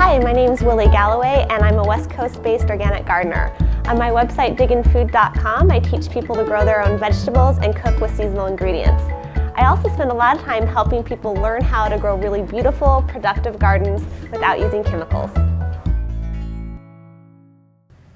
Hi, my name is Willie Galloway and I'm a West Coast-based organic gardener. On my website digginfood.com, I teach people to grow their own vegetables and cook with seasonal ingredients. I also spend a lot of time helping people learn how to grow really beautiful, productive gardens without using chemicals.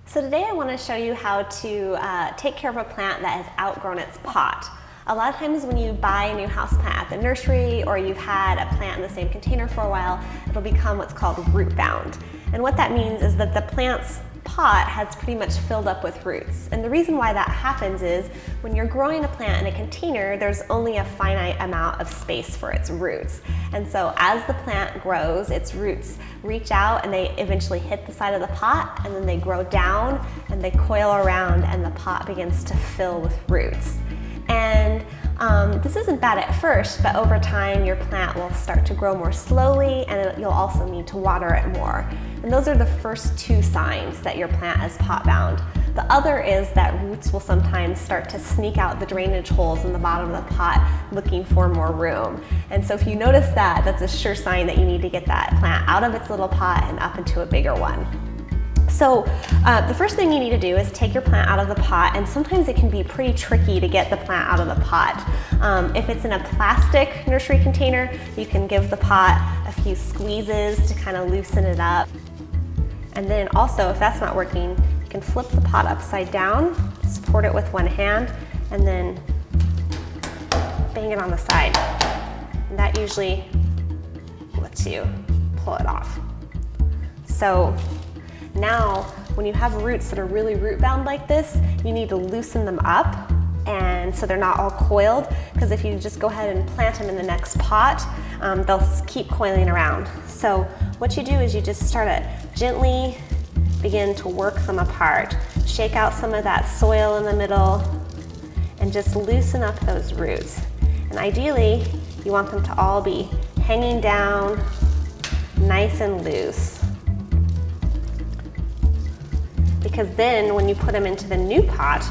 So today I want to show you how to take care of a plant that has outgrown its pot. A lot of times when you buy a new houseplant at the nursery or you've had a plant in the same container for a while, it'll become what's called rootbound. And what that means is that the plant's pot has pretty much filled up with roots. And the reason why that happens is when you're growing a plant in a container, there's only a finite amount of space for its roots. And so as the plant grows, its roots reach out and they eventually hit the side of the pot, and then they grow down and they coil around and the pot begins to fill with roots. And this isn't bad at first, but over time your plant will start to grow more slowly and you'll also need to water it more. And those are the first two signs that your plant is pot bound. The other is that roots will sometimes start to sneak out the drainage holes in the bottom of the pot looking for more room. And so if you notice that, that's a sure sign that you need to get that plant out of its little pot and up into a bigger one. So the first thing you need to do is take your plant out of the pot, and sometimes it can be pretty tricky to get the plant out of the pot. If it's in a plastic nursery container, you can give the pot a few squeezes to kind of loosen it up. And then also, if that's not working, you can flip the pot upside down, support it with one hand, and then bang it on the side. And that usually lets you pull it off. So now, when you have roots that are really root bound like this, you need to loosen them up, and so they're not all coiled, because if you just go ahead and plant them in the next pot, they'll keep coiling around. So what you do is you just start to gently begin to work them apart. Shake out some of that soil in the middle and just loosen up those roots. And ideally, you want them to all be hanging down nice and loose. Because then when you put them into the new pot,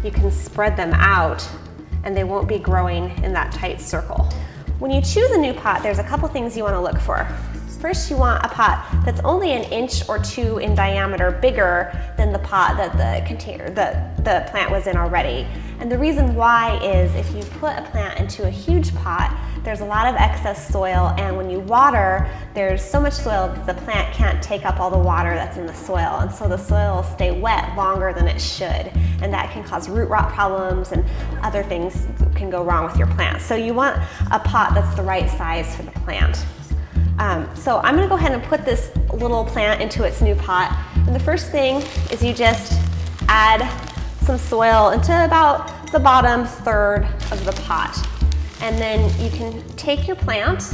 you can spread them out and they won't be growing in that tight circle. When you choose a new pot, there's a couple things you want to look for. First, you want a pot that's only an inch or two in diameter bigger than the pot that the plant was in already. And the reason why is if you put a plant into a huge pot, there's a lot of excess soil, and when you water, there's so much soil that the plant can't take up all the water that's in the soil, and so the soil will stay wet longer than it should, and that can cause root rot problems and other things can go wrong with your plant. So you want a pot that's the right size for the plant. So I'm going to go ahead and put this little plant into its new pot, and the first thing is you just add some soil into about the bottom third of the pot. And then you can take your plant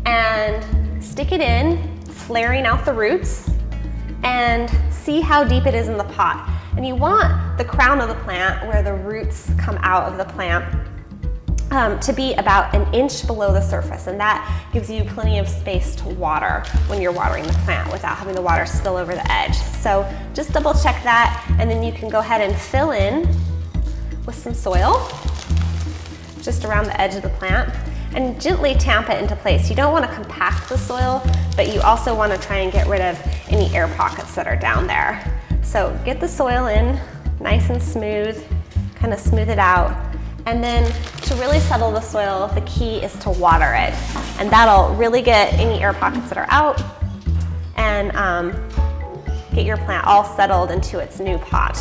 and stick it in, flaring out the roots, and see how deep it is in the pot. And you want the crown of the plant, where the roots come out of the plant, to be about an inch below the surface, and that gives you plenty of space to water when you're watering the plant without having the water spill over the edge. So just double check that, and then you can go ahead and fill in with some soil just around the edge of the plant and gently tamp it into place. You don't want to compact the soil, but you also want to try and get rid of any air pockets that are down there. So get the soil in nice and smooth, kind of smooth it out. And then to really settle the soil, the key is to water it. And that'll really get any air pockets that are out and get your plant all settled into its new pot.